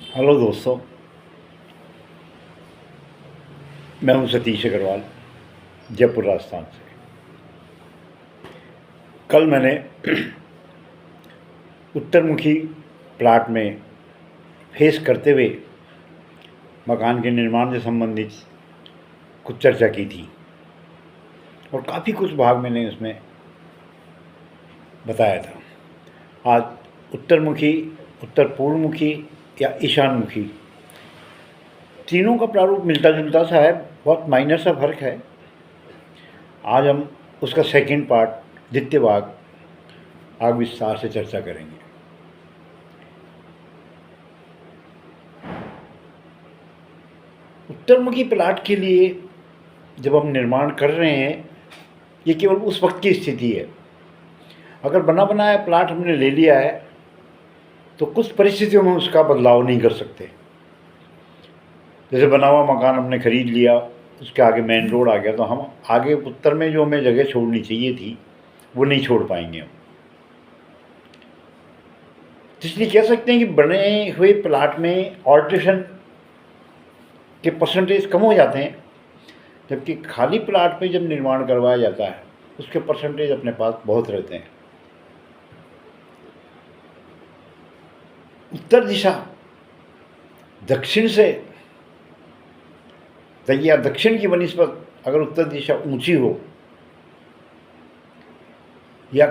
Hello दोस्तों, मैं हूं सतीश अग्रवाल, जयपुर राजस्थान से। कल मैंने उत्तरमुखी प्लाट में फेस करते हुए मकान के निर्माण से संबंधित कुछ चर्चा की थी और काफ़ी कुछ भाग मैंने उसमें बताया था। आज उत्तरमुखी, उत्तर पूर्वमुखी या ईशानमुखी, तीनों का प्रारूप मिलता जुलता सा है, बहुत माइनर सा फर्क है। आज हम उसका सेकंड पार्ट, द्वितीय भाग, आगे विस्तार से चर्चा करेंगे। उत्तरमुखी प्लाट के लिए जब हम निर्माण कर रहे हैं, ये केवल उस वक्त की स्थिति है। अगर बना बनाया प्लाट हमने ले लिया है तो कुछ परिस्थितियों में उसका बदलाव नहीं कर सकते। जैसे बना हुआ मकान हमने खरीद लिया, उसके आगे मेन रोड आ गया, तो हम आगे उत्तर में जो हमें जगह छोड़नी चाहिए थी वो नहीं छोड़ पाएंगे हम। इसलिए कह सकते हैं कि बने हुए प्लाट में ऑल्ट्रेशन के परसेंटेज कम हो जाते हैं, जबकि खाली प्लाट पे जब निर्माण करवाया जाता है उसके परसेंटेज अपने पास बहुत रहते हैं। उत्तर दिशा दक्षिण से या दक्षिण की बनिस्बत अगर उत्तर दिशा ऊंची हो या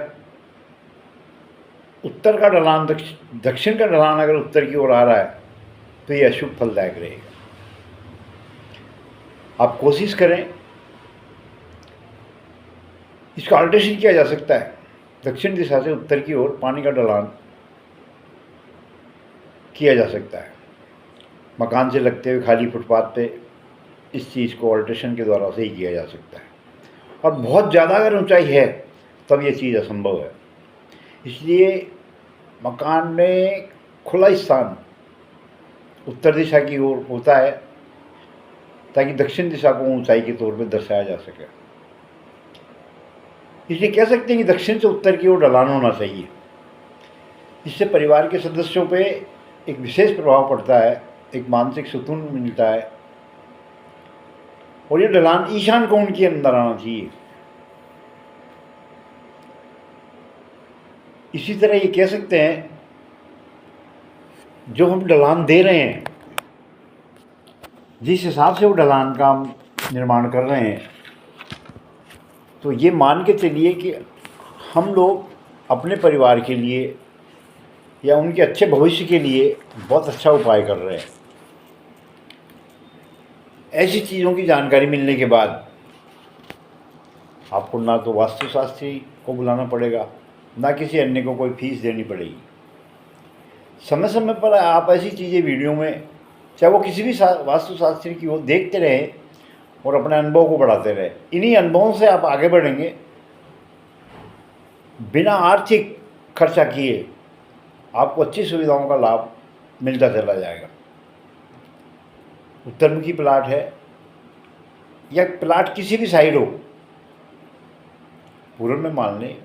उत्तर का ढलान दक्षिण का ढलान अगर उत्तर की ओर आ रहा है तो ये अशुभ फलदायक रहेगा। आप कोशिश करें, इसका अल्टरेशन किया जा सकता है। दक्षिण दिशा से उत्तर की ओर पानी का ढलान किया जा सकता है। मकान से लगते हुए खाली फुटपाथ पे इस चीज़ को अल्टरेशन के द्वारा से ही किया जा सकता है। और बहुत ज़्यादा अगर ऊंचाई है तब ये चीज़ असंभव है। इसलिए मकान में खुला स्थान उत्तर दिशा की ओर होता है ताकि दक्षिण दिशा को ऊंचाई के तौर पर दर्शाया जा सके। इसलिए कह सकते हैं कि दक्षिण से उत्तर की ओर ढलान होना चाहिए। इससे परिवार के सदस्यों पे एक विशेष प्रभाव पड़ता है, एक मानसिक सुकून मिलता है, और ये ढलान ईशान कोण के अंदर आना चाहिए। इसी तरह ये कह सकते हैं, जो हम ढलान दे रहे हैं, जिस हिसाब से वो ढलान का हम निर्माण कर रहे हैं, तो ये मान के चलिए कि हम लोग अपने परिवार के लिए या उनके अच्छे भविष्य के लिए बहुत अच्छा उपाय कर रहे हैं। ऐसी चीज़ों की जानकारी मिलने के बाद आपको ना तो वास्तुशास्त्री को बुलाना पड़ेगा, ना किसी अन्य को कोई फीस देनी पड़ेगी। समय समय पर आप ऐसी चीज़ें वीडियो में, चाहे वो किसी भी वास्तुशास्त्री की हो, देखते रहें और अपने अनुभव को बढ़ाते रहें। इन्हीं अनुभवों से आप आगे बढ़ेंगे। बिना आर्थिक खर्चा किए आपको अच्छी सुविधाओं का लाभ मिलता चला जाएगा। उत्तरमुखी प्लाट है या प्लाट किसी भी साइड हो, पूर्व में मान लें,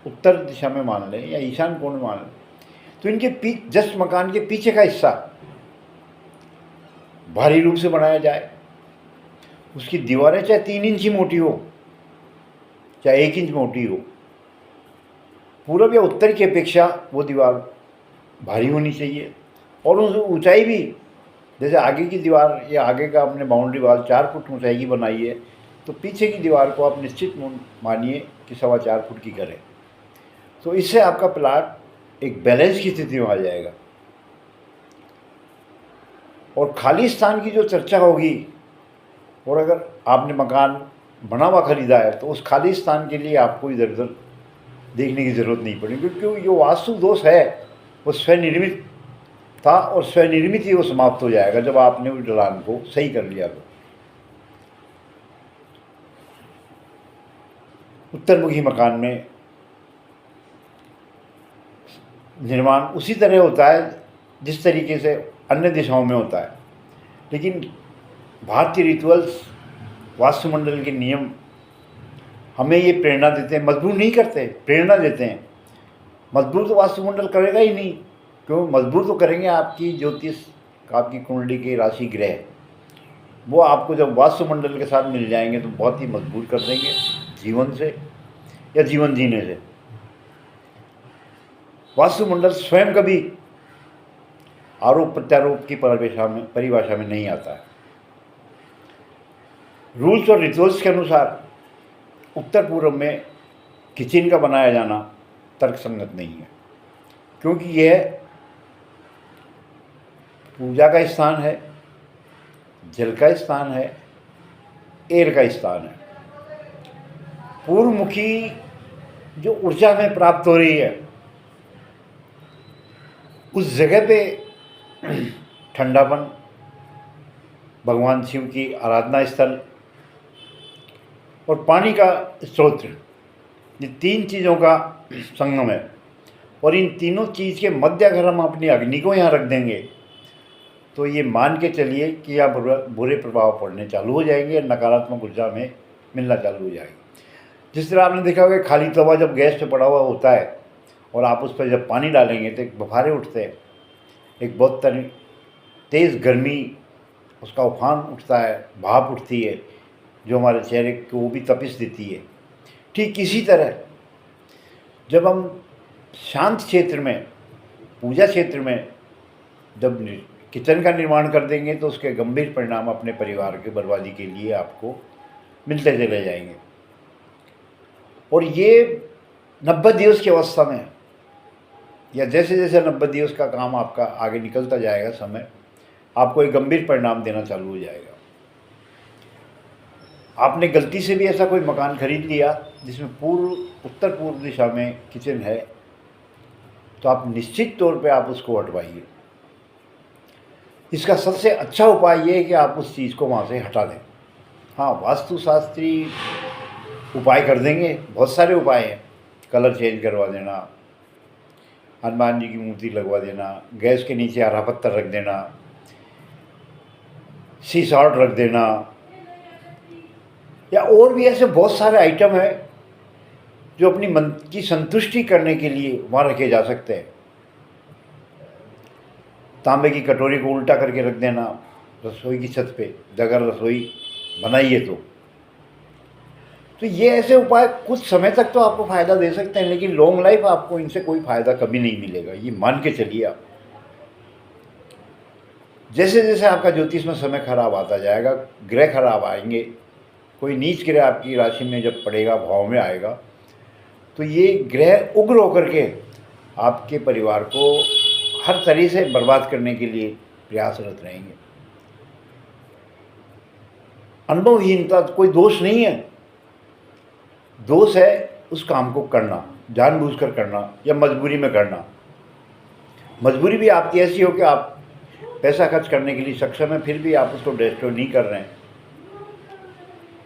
उत्तर दिशा में मान लें या ईशान कोण में मान लें, तो इनके जस्ट मकान के पीछे का हिस्सा भारी रूप से बनाया जाए। उसकी दीवारें चाहे 3 इंच ही मोटी हो, चाहे 1 इंच मोटी हो, पूर्व या उत्तर की अपेक्षा वो दीवार भारी होनी चाहिए। और उस ऊंचाई भी, जैसे आगे की दीवार या आगे का अपने बाउंड्री वाल 4 फुट ऊंचाई की बनाई है, तो पीछे की दीवार को आप निश्चित मानिए कि 4.25 फुट की करें। तो इससे आपका प्लाट एक बैलेंस की स्थिति में आ जाएगा। और खाली स्थान की जो चर्चा होगी, और अगर आपने मकान बना हुआ खरीदा है तो उस खाली स्थान के लिए आपको इधर उधर देखने की ज़रूरत नहीं पड़ेगी, क्योंकि जो वास्तु दोष है वो स्वनिर्मित था और स्वनिर्मित ही वो समाप्त हो जाएगा जब आपने उस ढलान को सही कर लिया। तो उत्तरमुखी मकान में निर्माण उसी तरह होता है जिस तरीके से अन्य दिशाओं में होता है, लेकिन भारतीय रिचुअल्स, वास्तुमंडल के नियम हमें ये प्रेरणा देते हैं, मजबूर नहीं करते, प्रेरणा देते हैं। मजबूर तो वास्तुमंडल करेगा ही नहीं, क्यों मजबूर तो करेंगे आपकी ज्योतिष, आपकी कुंडली के राशि ग्रह, वो आपको जब वास्तुमंडल के साथ मिल जाएंगे तो बहुत ही मजबूर कर देंगे जीवन से या जीवन जीने से। वास्तुमंडल स्वयं कभी आरोप प्रत्यारोप की परिभाषा में नहीं आता है। रूल्स और रिचुअल्स के अनुसार उत्तर पूर्व में किचन का बनाया जाना तर्कसंगत नहीं है, क्योंकि यह पूजा का स्थान है, जल का स्थान है, एयर का स्थान है। पूर्वमुखी जो ऊर्जा में प्राप्त हो रही है उस जगह पे ठंडापन, भगवान शिव की आराधना स्थल और पानी का स्रोत, ये तीन चीज़ों का संगम है। और इन तीनों चीज़ के मध्य अगर हम अपनी अग्नि को यहाँ रख देंगे तो ये मान के चलिए कि यहाँ बुरे प्रभाव पड़ने चालू हो जाएंगे, नकारात्मक ऊर्जा में मिलना चालू हो जाएगी। जिस तरह आपने देखा होगा खाली तवा जब गैस पे पड़ा हुआ होता है और आप उस पर जब पानी डालेंगे तो एक बफारे उठते हैं, एक बहुत तेज़ गर्मी, उसका उफान उठता है, भाप उठती है जो हमारे चेहरे को वो भी तपिश देती है। ठीक इसी तरह जब हम शांत क्षेत्र में, पूजा क्षेत्र में जब किचन का निर्माण कर देंगे तो उसके गंभीर परिणाम अपने परिवार के बर्बादी के लिए आपको मिलते चले जाएंगे। और ये 90 दिवस की अवस्था में या जैसे जैसे 90 दिवस का काम आपका आगे निकलता जाएगा समय, आपको एक गंभीर परिणाम देना चालू हो जाएगा। आपने गलती से भी ऐसा कोई मकान खरीद लिया जिसमें उत्तर पूर्व दिशा में किचन है, तो आप निश्चित तौर पे आप उसको हटवाइए। इसका सबसे अच्छा उपाय ये है कि आप उस चीज़ को वहाँ से हटा दें। हाँ, वास्तुशास्त्री उपाय कर देंगे, बहुत सारे उपाय हैं। कलर चेंज करवा देना, हनुमान जी की मूर्ति लगवा देना, गैस के नीचे हरा पत्थर रख देना, सी सॉल्ट रख देना, या और भी ऐसे बहुत सारे आइटम हैं जो अपनी मन की संतुष्टि करने के लिए वहाँ रखे जा सकते हैं। तांबे की कटोरी को उल्टा करके रख देना रसोई की छत पे, अगर रसोई बनाइए तो ये ऐसे उपाय कुछ समय तक तो आपको फ़ायदा दे सकते हैं, लेकिन लॉन्ग लाइफ आपको इनसे कोई फ़ायदा कभी नहीं मिलेगा, ये मान के चलिए आप। जैसे जैसे आपका ज्योतिष में समय खराब आता जाएगा, ग्रह खराब आएंगे, कोई नीच ग्रह आपकी राशि में जब पड़ेगा, भाव में आएगा, तो ये ग्रह उग्र होकर के आपके परिवार को हर तरह से बर्बाद करने के लिए प्रयासरत रहेंगे। अनुभवहीनता कोई दोष नहीं है, दोष है उस काम को करना, जानबूझकर करना या मजबूरी में करना। मजबूरी भी आपकी ऐसी हो कि आप पैसा खर्च करने के लिए सक्षम है, फिर भी आप उसको डिस्ट्रॉय नहीं कर रहे हैं।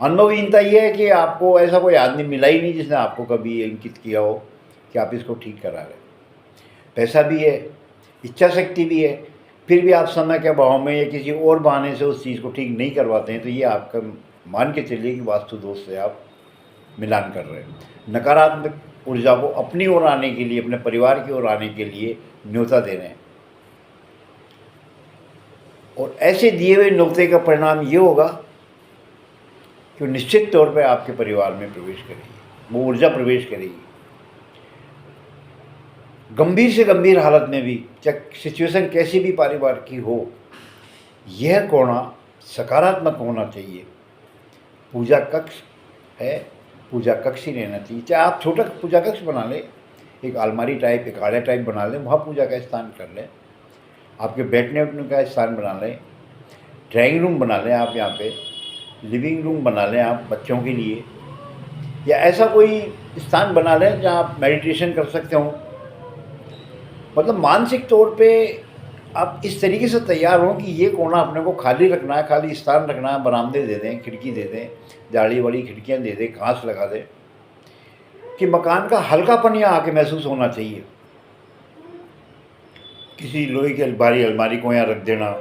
अनुभवहीनता ये है कि आपको ऐसा कोई आदमी मिला ही नहीं जिसने आपको कभी इंगित किया हो कि आप इसको ठीक करा रहे। पैसा भी है, इच्छा शक्ति भी है, फिर भी आप समय के अभाव में या किसी और बहाने से उस चीज़ को ठीक नहीं करवाते हैं, तो ये आपका मान के चलिए कि वास्तु दोष से आप मिलान कर रहे हैं। नकारात्मक ऊर्जा को अपनी ओर आने के लिए, अपने परिवार की ओर आने के लिए न्योता दे रहे हैं। और ऐसे दिए हुए न्योते का परिणाम ये होगा कि निश्चित तौर पे आपके परिवार में प्रवेश करेगी, वो ऊर्जा प्रवेश करेगी। गंभीर से गंभीर हालत में भी, चाहे सिचुएशन कैसी भी परिवार की हो, यह कोना सकारात्मक होना चाहिए। पूजा कक्ष है, पूजा कक्ष ही रहना चाहिए। चाहे आप छोटा पूजा कक्ष बना लें, एक अलमारी टाइप, एक आड़ा टाइप बना लें, वहाँ पूजा का स्थान कर लें। आपके बैठने उठने का स्थान बना लें, ड्राइंग रूम बना लें आप, यहाँ पे लिविंग रूम बना लें आप बच्चों के लिए, या ऐसा कोई स्थान बना लें जहाँ आप मेडिटेशन कर सकते हो। मतलब मानसिक तौर पे आप इस तरीके से तैयार हों कि ये कोना अपने को खाली रखना है, खाली स्थान रखना है, बरामदे दे दें, खिड़की दे दें, जाली वाली खिड़कियाँ दे दें, घास लगा दें, कि मकान का हल्कापन यहाँ आके महसूस होना चाहिए। किसी लोहे की भारी अलमारी को यहाँ रख देना,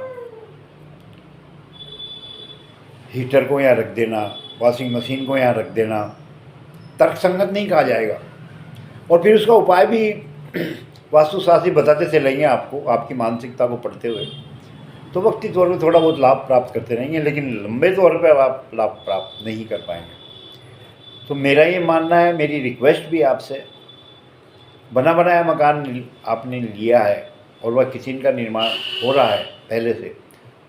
हीटर को यहाँ रख देना, वॉशिंग मशीन को यहाँ रख देना, तर्कसंगत नहीं कहा जाएगा। और फिर उसका उपाय भी वास्तुशास्त्री बताते चलेंगे आपको, आपकी मानसिकता को पढ़ते हुए, तो वक्ती तौर पर थोड़ा बहुत लाभ प्राप्त करते रहेंगे, लेकिन लंबे तौर पर आप लाभ प्राप्त नहीं कर पाएंगे। तो मेरा ये मानना है, मेरी रिक्वेस्ट भी आपसे, बना बनाया मकान आपने लिया है और वह किचन का निर्माण हो रहा है पहले से,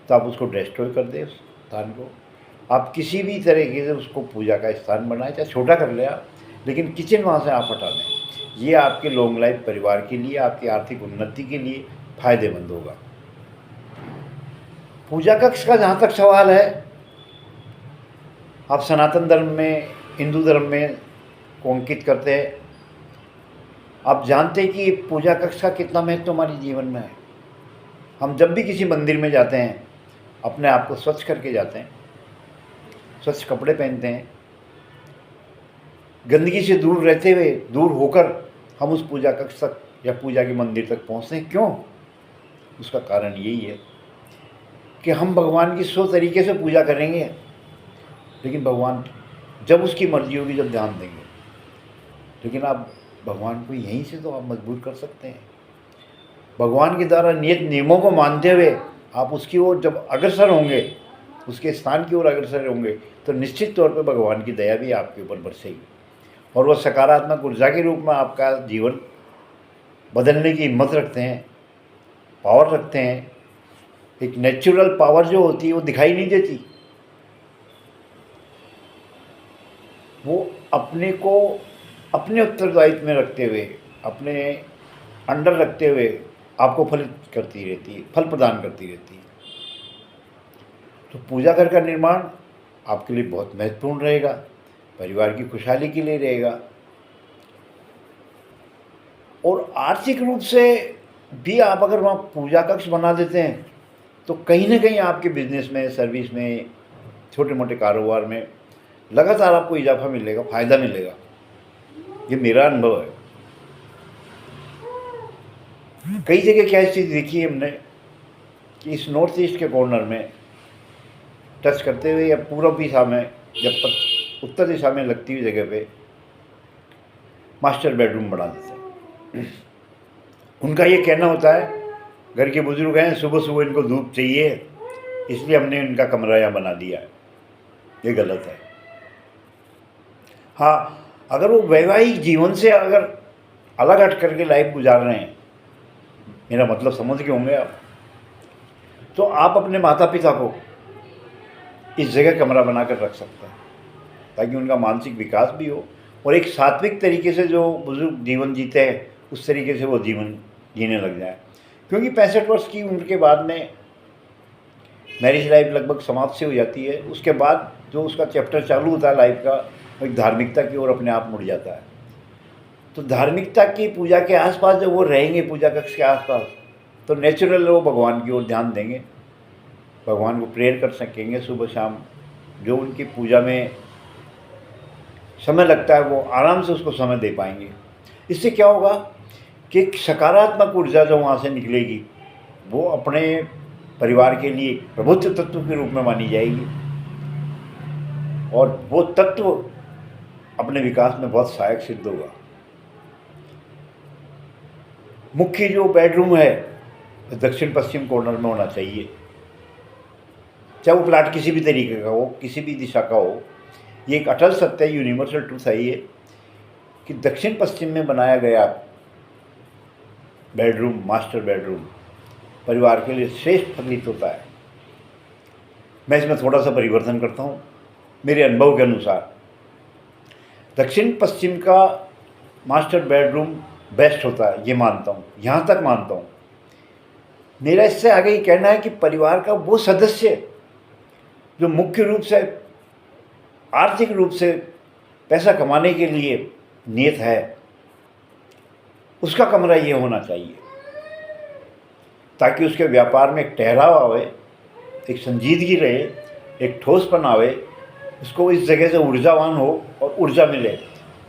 तो आप उसको डिस्ट्रॉय कर दें। उस स्थान को आप किसी भी तरीके से उसको पूजा का स्थान बनाएं, चाहे छोटा कर ले आप, लेकिन किचन वहाँ से आप हटा दें। ये आपके लॉन्ग लाइफ परिवार के लिए, आपकी आर्थिक उन्नति के लिए फ़ायदेमंद होगा। पूजा कक्ष का जहाँ तक सवाल है, आप सनातन धर्म में, हिंदू धर्म में को अंकित करते हैं। आप जानते हैं कि पूजा कक्ष का कितना महत्व हमारे जीवन में है। हम जब भी किसी मंदिर में जाते हैं, अपने आप को स्वच्छ करके जाते हैं, स्वच्छ कपड़े पहनते हैं, गंदगी से दूर रहते हुए, दूर होकर हम उस पूजा कक्ष तक या पूजा के मंदिर तक पहुंचते हैं। क्यों? उसका कारण यही है कि हम भगवान की 100 तरीके से पूजा करेंगे, लेकिन भगवान जब उसकी मर्जी होगी, जब ध्यान देंगे। लेकिन आप भगवान को यहीं से तो आप मजबूर कर सकते हैं। भगवान के द्वारा नियत नियमों को मानते हुए आप उसकी ओर जब अग्रसर होंगे, उसके स्थान की ओर अग्रसर होंगे, तो निश्चित तौर पर भगवान की दया भी आपके ऊपर बरसेगी और वह सकारात्मक ऊर्जा के रूप में आपका जीवन बदलने की हिम्मत रखते हैं, पावर रखते हैं। एक नेचुरल पावर जो होती है वो दिखाई नहीं देती, वो अपने को अपने उत्तरदायित्व में रखते हुए, अपने अंडर रखते हुए आपको फलित करती रहती है, फल प्रदान करती रहती है। तो पूजा घर का निर्माण आपके लिए बहुत महत्वपूर्ण रहेगा, परिवार की खुशहाली के लिए रहेगा और आर्थिक रूप से भी आप अगर वहाँ पूजा कक्ष बना देते हैं तो कहीं ना कहीं आपके बिजनेस में, सर्विस में, छोटे मोटे कारोबार में लगातार आपको इजाफा मिलेगा, फ़ायदा मिलेगा। ये मेरा अनुभव है। कई जगह क्या चीज़ देखी है हमने कि इस नॉर्थ ईस्ट के कॉर्नर में टच करते हुए या पूर्व दिशा में या उत्तर दिशा में लगती हुई जगह पे मास्टर बेडरूम बना देते हैं। उनका ये कहना होता है, घर के बुजुर्ग हैं, सुबह सुबह इनको धूप चाहिए, इसलिए हमने इनका कमरा यहाँ बना दिया है। ये गलत है। हाँ, अगर वो वैवाहिक जीवन से अगर अलग हट करके लाइफ गुजार रहे हैं, मेरा मतलब समझ के होंगे आप, तो आप अपने माता पिता को इस जगह कमरा बनाकर रख सकते हैं ताकि उनका मानसिक विकास भी हो और एक सात्विक तरीके से जो बुजुर्ग जीवन जीते हैं उस तरीके से वो जीवन जीने लग जाए। क्योंकि 65 वर्ष की उम्र के बाद में मैरिज लाइफ लगभग समाप्त से हो जाती है। उसके बाद जो उसका चैप्टर चालू होता है लाइफ का, वो एक धार्मिकता की ओर अपने आप मुड़ जाता है। तो धार्मिकता की पूजा के आसपास जब वो रहेंगे, पूजा कक्ष के आसपास, तो नेचुरल वो भगवान की ओर ध्यान देंगे, भगवान को प्रेयर कर सकेंगे सुबह शाम। जो उनकी पूजा में समय लगता है वो आराम से उसको समय दे पाएंगे। इससे क्या होगा कि एक सकारात्मक ऊर्जा जो वहाँ से निकलेगी वो अपने परिवार के लिए प्रभुत्व तत्व के रूप में मानी जाएगी और वो तत्व अपने विकास में बहुत सहायक सिद्ध होगा। मुख्य जो बेडरूम है दक्षिण पश्चिम कॉर्नर में होना चाहिए, चाहे वो प्लाट किसी भी तरीके का हो, किसी भी दिशा का हो। ये एक अटल सत्य है, यूनिवर्सल ट्रूथ है ये, कि दक्षिण पश्चिम में बनाया गया बेडरूम, मास्टर बेडरूम, परिवार के लिए श्रेष्ठ फलित होता है। मैं इसमें थोड़ा सा परिवर्तन करता हूँ मेरे अनुभव के अनुसार। दक्षिण पश्चिम का मास्टर बेडरूम बेस्ट होता है, ये मानता हूँ, यहाँ तक मानता हूँ। मेरा इससे आगे ये कहना है कि परिवार का वो सदस्य जो मुख्य रूप से आर्थिक रूप से पैसा कमाने के लिए नियत है, उसका कमरा ये होना चाहिए ताकि उसके व्यापार में एक ठहराव आवे, एक संजीदगी रहे, एक ठोसपन आवे, उसको इस जगह से ऊर्जावान हो और ऊर्जा मिले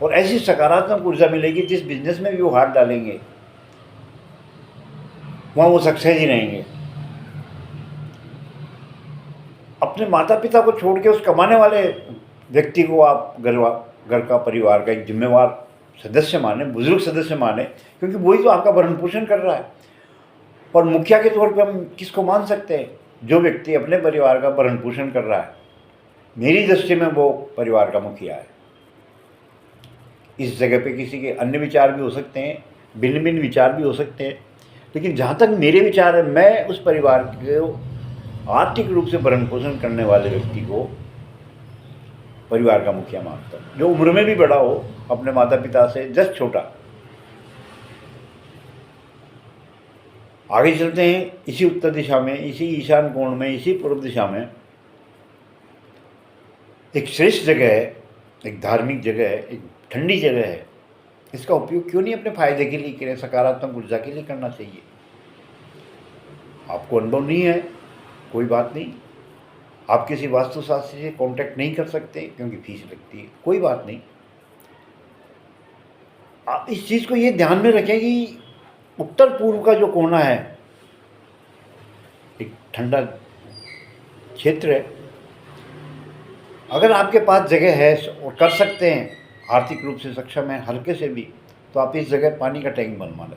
और ऐसी सकारात्मक ऊर्जा मिलेगी जिस बिजनेस में भी वो हाथ डालेंगे वहाँ वो सक्सेस ही रहेंगे। अपने माता पिता को छोड़ के उस कमाने वाले व्यक्ति को आप घर का, परिवार का एक जिम्मेवार सदस्य माने, बुजुर्ग सदस्य माने, क्योंकि वही तो आपका भरण पोषण कर रहा है। और मुखिया के तौर पे हम किसको मान सकते हैं? जो व्यक्ति अपने परिवार का भरण पोषण कर रहा है। मेरी दृष्टि में वो परिवार का मुखिया है। इस जगह पे किसी के अन्य विचार भी हो सकते हैं, भिन्न भिन्न विचार भी हो सकते हैं, लेकिन जहाँ तक मेरे विचार है, मैं उस परिवार को आर्थिक रूप से भरण पोषण करने वाले व्यक्ति को परिवार का मुखिया मानता हूँ, जो उम्र में भी बड़ा हो, अपने माता पिता से जस्ट छोटा। आगे चलते हैं। इसी उत्तर दिशा में, इसी ईशान कोण में, इसी पूर्व दिशा में एक श्रेष्ठ जगह है, एक धार्मिक जगह है, एक ठंडी जगह है। इसका उपयोग क्यों नहीं अपने फायदे के लिए करें, सकारात्मक ऊर्जा के लिए करना चाहिए। आपको अनुभव नहीं है, कोई बात नहीं, आप किसी वास्तुशास्त्री से कांटेक्ट नहीं कर सकते क्योंकि फीस लगती है, कोई बात नहीं। आप इस चीज़ को ये ध्यान में रखें कि उत्तर पूर्व का जो कोना है एक ठंडा क्षेत्र है। अगर आपके पास जगह है और कर सकते हैं, आर्थिक रूप से सक्षम है, हल्के से भी, तो आप इस जगह पानी का टैंक बनवा लें।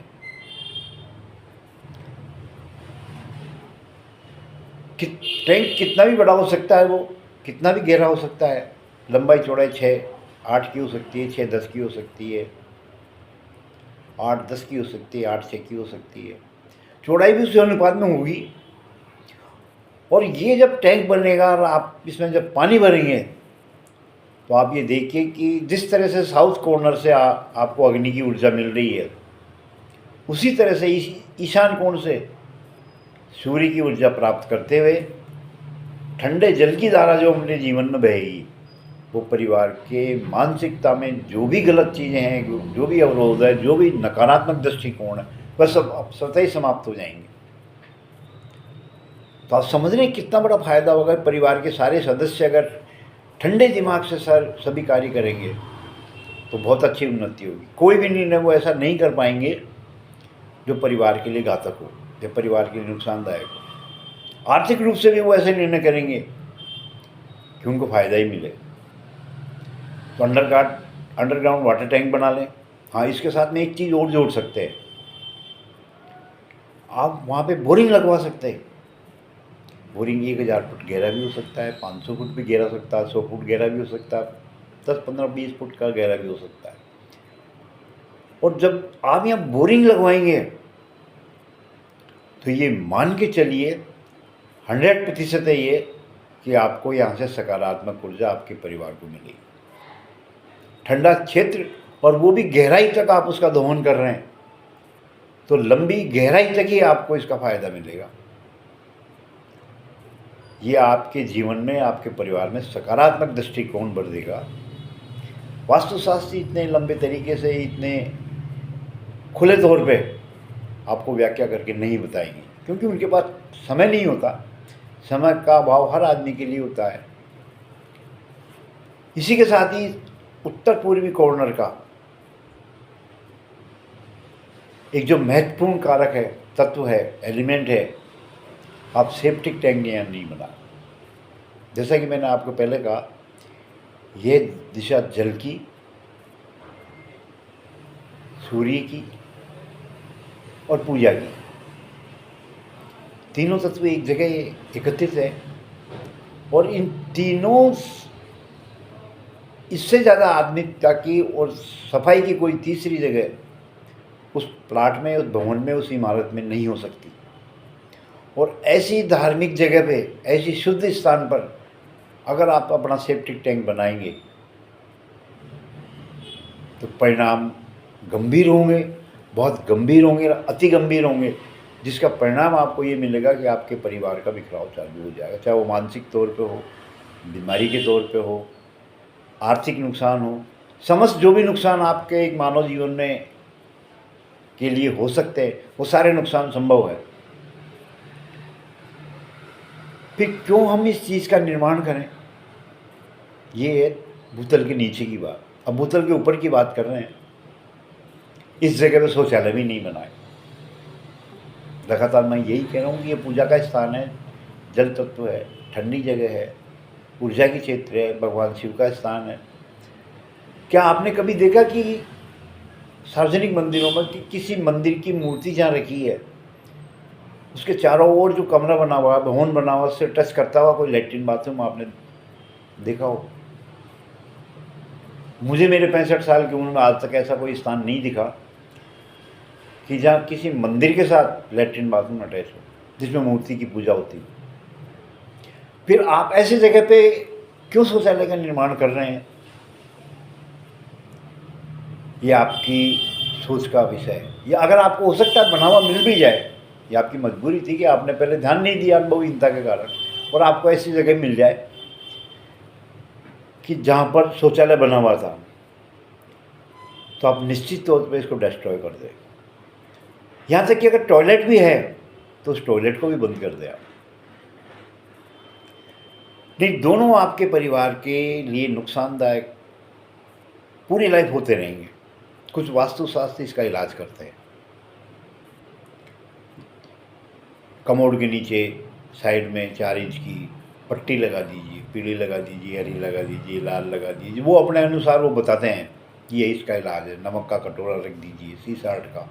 टैंक कितना भी बड़ा हो सकता है, वो कितना भी गहरा हो सकता है। लंबाई चौड़ाई 6-8 की हो सकती है, 6-10 की हो सकती है, 8-10 की हो सकती है, 8-6 की हो सकती है। चौड़ाई भी उसी अनुपात में होगी। और ये जब टैंक बनेगा और आप इसमें जब पानी भरेंगे, तो आप ये देखिए कि जिस तरह से साउथ कॉर्नर से आपको अग्नि की ऊर्जा मिल रही है, उसी तरह से ईशान कोण से सूर्य की ऊर्जा प्राप्त करते हुए ठंडे जल की धारा जो अपने जीवन में बहेगी, वो परिवार के मानसिकता में जो भी गलत चीज़ें हैं, जो भी अवरोध है, जो भी नकारात्मक दृष्टिकोण है, वह सब स्वतः ही समाप्त हो जाएंगे। तो आप समझ रहे हैं कितना बड़ा फायदा होगा। परिवार के सारे सदस्य अगर ठंडे दिमाग से सभी कार्य करेंगे तो बहुत अच्छी उन्नति होगी। कोई भी निर्णय वो ऐसा नहीं कर पाएंगे जो परिवार के लिए घातक हो या परिवार के लिए नुकसानदायक हो। आर्थिक रूप से भी वो ऐसे निर्णय करेंगे कि उनको फ़ायदा ही मिले। तो अंडरग्राउंड वाटर टैंक बना लें। हाँ, इसके साथ में एक चीज़ और जोड़ सकते हैं, आप वहाँ पे बोरिंग लगवा सकते हैं। बोरिंग 1000 फुट गहरा भी हो सकता है, 500 फुट भी गहरा हो सकता है, 100 फुट गहरा भी हो सकता है, 10-15-20 फुट का गहरा भी हो सकता है। और जब आप यहाँ बोरिंग लगवाएंगे तो ये मान के चलिए 100% है ये कि आपको यहाँ से सकारात्मक ऊर्जा आपके परिवार को मिलेगी। ठंडा क्षेत्र, और वो भी गहराई तक आप उसका दोहन कर रहे हैं, तो लंबी गहराई तक ही आपको इसका फ़ायदा मिलेगा। ये आपके जीवन में, आपके परिवार में सकारात्मक दृष्टिकोण बढ़ देगा। वास्तुशास्त्री इतने लंबे तरीके से, इतने खुले तौर पे आपको व्याख्या करके नहीं बताएंगे, क्योंकि उनके पास समय नहीं होता। समय का अभाव हर आदमी के लिए होता है। इसी के साथ ही उत्तर पूर्वी कॉर्नर का एक जो महत्वपूर्ण कारक है, तत्व है, एलिमेंट है, आप सेप्टिक टैंक यहाँ नहीं बना। जैसा कि मैंने आपको पहले कहा, ये दिशा जल की, सूर्य की और पूजा की, तीनों तत्व एक जगह एकत्रित है। और इन तीनों, इससे ज़्यादा आधुनिकता की और सफाई की कोई तीसरी जगह उस प्लाट में, उस भवन में, उस इमारत में नहीं हो सकती। और ऐसी धार्मिक जगह पे, ऐसी शुद्ध स्थान पर अगर आप अपना सेप्टिक टैंक बनाएंगे तो परिणाम गंभीर होंगे, बहुत गंभीर होंगे, अति गंभीर होंगे, जिसका परिणाम आपको ये मिलेगा कि आपके परिवार का बिखराव चालू हो जाएगा। चाहे वो मानसिक तौर पे हो, बीमारी के तौर पे हो, आर्थिक नुकसान हो, समस्त जो भी नुकसान आपके एक मानव जीवन में के लिए हो सकते हैं, वो सारे नुकसान संभव है। फिर क्यों हम इस चीज़ का निर्माण करें? ये है भूतल के नीचे की बात। अब भूतल के ऊपर की बात कर रहे हैं। इस जगह पे शौचालय भी नहीं बनाए। लगातार मैं यही कह रहा हूँ कि ये पूजा का स्थान है, जल तत्व है, ठंडी जगह है, ऊर्जा की क्षेत्र है, भगवान शिव का स्थान है। क्या आपने कभी देखा कि सार्वजनिक मंदिरों में कि किसी मंदिर की मूर्ति जहाँ रखी है उसके चारों ओर जो कमरा बना हुआ है, भवन बना हुआ, उससे टच करता हुआ कोई लैट्रिन बाथरूम आपने देखा हो? मुझे मेरे 65 साल की उम्र में आज तक ऐसा कोई स्थान नहीं दिखा कि जहाँ किसी मंदिर के साथ लैट्रिन बाथरूम अटैच हो जिसमें मूर्ति की पूजा होती है। फिर आप ऐसी जगह पे क्यों शौचालय का निर्माण कर रहे हैं? ये आपकी सोच का विषय है। या अगर आपको हो सकता है बना हुआ मिल भी जाए, ये आपकी मजबूरी थी कि आपने पहले ध्यान नहीं दिया अनुभवहीनता के कारण, और आपको ऐसी जगह मिल जाए कि जहाँ पर शौचालय बना हुआ था, तो आप निश्चित तौर पर इसको डिस्ट्रॉय कर दें। यहाँ तक कि अगर टॉयलेट भी है तो उस टॉयलेट को भी बंद कर दें आप। नहीं, दोनों आपके परिवार के लिए नुकसानदायक पूरी लाइफ होते रहेंगे। कुछ वास्तुशास्त्र इसका इलाज करते हैं। कमोड के नीचे साइड में 4 इंच की पट्टी लगा दीजिए, पीली लगा दीजिए, हरी लगा दीजिए, लाल लगा दीजिए, वो अपने अनुसार वो बताते हैं कि ये इसका इलाज है। नमक का कटोरा रख दीजिए, C60 का,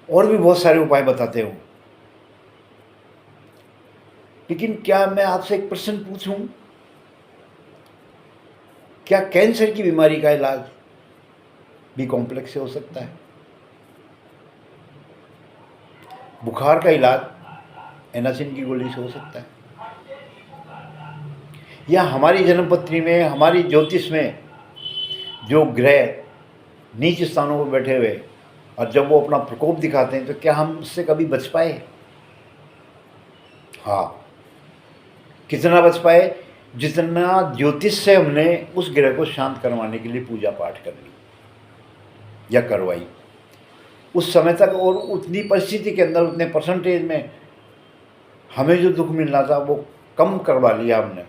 और भी बहुत सारे उपाय बताते हो। लेकिन क्या मैं आपसे एक प्रश्न पूछूं, क्या कैंसर की बीमारी का इलाज बी कॉम्प्लेक्स से हो सकता है? बुखार का इलाज एनासिन की गोली से हो सकता है? या हमारी जन्मपत्री में, हमारी ज्योतिष में जो ग्रह नीच स्थानों पर बैठे हुए और जब वो अपना प्रकोप दिखाते हैं, तो क्या हम उससे कभी बच पाए? हाँ, कितना बच पाए? जितना ज्योतिष से हमने उस ग्रह को शांत करवाने के लिए पूजा पाठ कर ली या करवाई उस समय तक, और उतनी परिस्थिति के अंदर, उतने परसेंटेज में हमें जो दुख मिल रहा था वो कम करवा लिया हमने,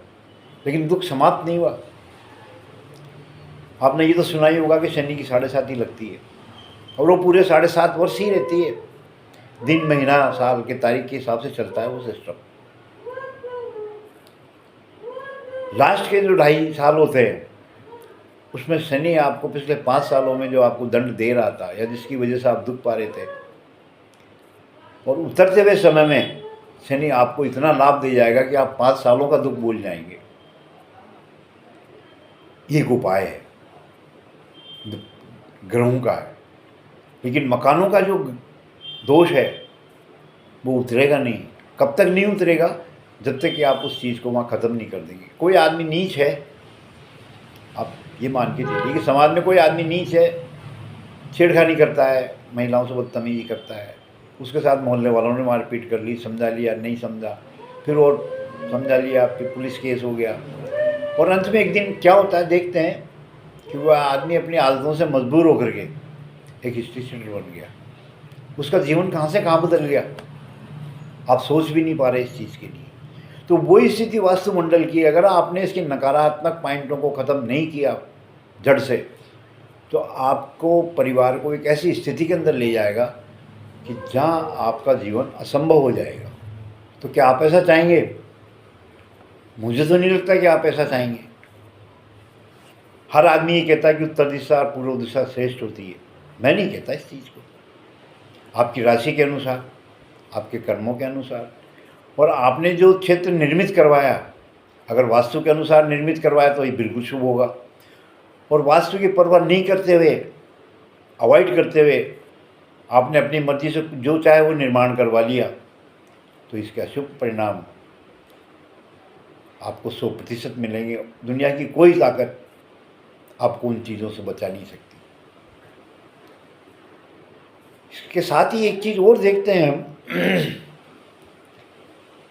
लेकिन दुख समाप्त नहीं हुआ। आपने ये तो सुना ही होगा कि शनि की 7.5 लगती है, और वो पूरे 7.5 वर्ष ही रहती है। दिन, महीना, साल के तारीख के हिसाब से चलता है वो सिस्टम। लास्ट के जो 2.5 साल होते हैं उसमें शनि आपको पिछले 5 सालों में जो आपको दंड दे रहा था या जिसकी वजह से आप दुख पा रहे थे, और उतरते हुए समय में शनि आपको इतना लाभ दे जाएगा कि आप 5 सालों का दुख भूल जाएंगे। ये एक उपाय है, ग्रहों का है। लेकिन मकानों का जो दोष है वो उतरेगा नहीं। कब तक नहीं उतरेगा? जब तक कि आप उस चीज़ को वहाँ ख़त्म नहीं कर देंगे। कोई आदमी नीच है, आप ये मान के चलिए कि समाज में कोई आदमी नीच है, छेड़खानी करता है, महिलाओं से बदतमीजी करता है, उसके साथ मोहल्ले वालों ने मारपीट कर ली, समझा लिया, नहीं समझा, फिर और समझा लिया, फिर पुलिस केस हो गया, और अंत में एक दिन क्या होता है देखते हैं कि वह आदमी अपनी आदतों से मजबूर होकर के एक हिस्ट्री शीटर बन गया। उसका जीवन कहाँ से कहाँ बदल गया, आप सोच भी नहीं पा रहे इस चीज़ के लिए। तो वही स्थिति वास्तुमंडल की, अगर आपने इसके नकारात्मक पॉइंटों को ख़त्म नहीं किया जड़ से, तो आपको, परिवार को एक ऐसी स्थिति के अंदर ले जाएगा कि जहाँ आपका जीवन असंभव हो जाएगा। तो क्या आप ऐसा चाहेंगे? मुझे तो नहीं लगता कि आप ऐसा चाहेंगे। हर आदमी ये कहता है कि उत्तर दिशा और पूर्व दिशा श्रेष्ठ होती है। मैं नहीं कहता इस चीज़ को। आपकी राशि के अनुसार, आपके कर्मों के अनुसार, और आपने जो क्षेत्र निर्मित करवाया, अगर वास्तु के अनुसार निर्मित करवाया तो ये बिल्कुल शुभ होगा। और वास्तु की परवाह नहीं करते हुए, अवॉइड करते हुए आपने अपनी मर्जी से जो चाहे वो निर्माण करवा लिया, तो इसके अशुभ परिणाम आपको 100% मिलेंगे। दुनिया की कोई ताकत आपको उन चीज़ों से बचा नहीं सकती। इसके साथ ही एक चीज़ और देखते हैं हम,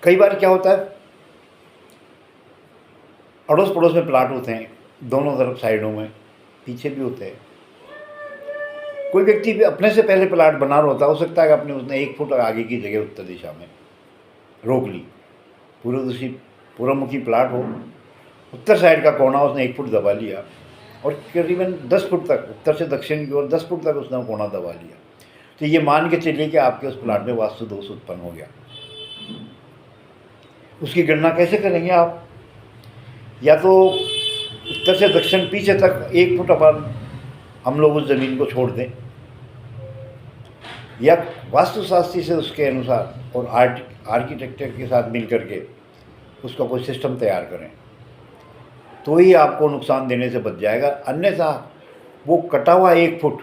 कई बार क्या होता है, अड़ोस पड़ोस में प्लाट होते हैं, दोनों तरफ साइडों में, पीछे भी होते हैं। कोई व्यक्ति भी अपने से पहले प्लाट बना रहा होता है, हो सकता है कि अपने उसने 1 फुट आगे की जगह उत्तर दिशा में रोक ली, पूर्वमुखी प्लाट हो, उत्तर साइड का कोना उसने 1 फुट दबा लिया, और करीबन 10 फुट तक, उत्तर से दक्षिण की ओर 10 फुट तक उसने कोना दबा लिया। तो ये मान के चलिए कि आपके उस प्लाट में वास्तु दोष उत्पन्न हो गया। उसकी गणना कैसे करेंगे आप? या तो उत्तर से दक्षिण पीछे तक 1 फुट अपन हम लोग उस ज़मीन को छोड़ दें, या वास्तुशास्त्री से उसके अनुसार और आर्किटेक्चर के साथ मिल करके उसका कोई सिस्टम तैयार करें, तो ही आपको नुकसान देने से बच जाएगा। अन्यथा वो कटा हुआ 1 फुट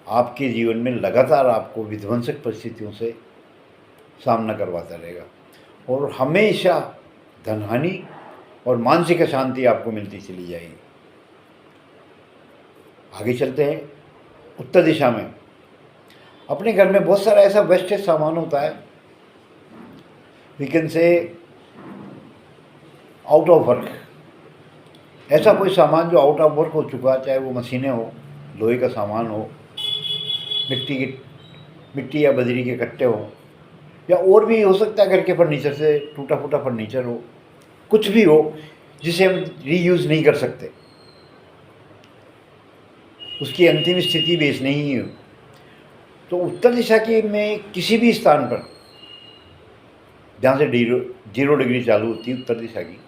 आपके जीवन में लगातार आपको विध्वंसक परिस्थितियों से सामना करवाता रहेगा, और हमेशा धनहानि और मानसिक अशांति आपको मिलती चली जाएगी। आगे चलते हैं। उत्तर दिशा में अपने घर में बहुत सारा ऐसा वेस्टेज सामान होता है, we can say out of work. ऐसा कोई सामान जो आउट ऑफ वर्क हो चुका, चाहे वो मशीनें हो, लोहे का सामान हो, मिट्टी या बजरी के कट्टे हो, या और भी हो सकता है घर के फर्नीचर से टूटा फूटा फर्नीचर हो, कुछ भी हो जिसे हम रीयूज़ नहीं कर सकते, उसकी अंतिम स्थिति बेस नहीं हो, तो उत्तर दिशा के में किसी भी स्थान पर जहाँ से 0 डिग्री चालू होती है उत्तर दिशा की,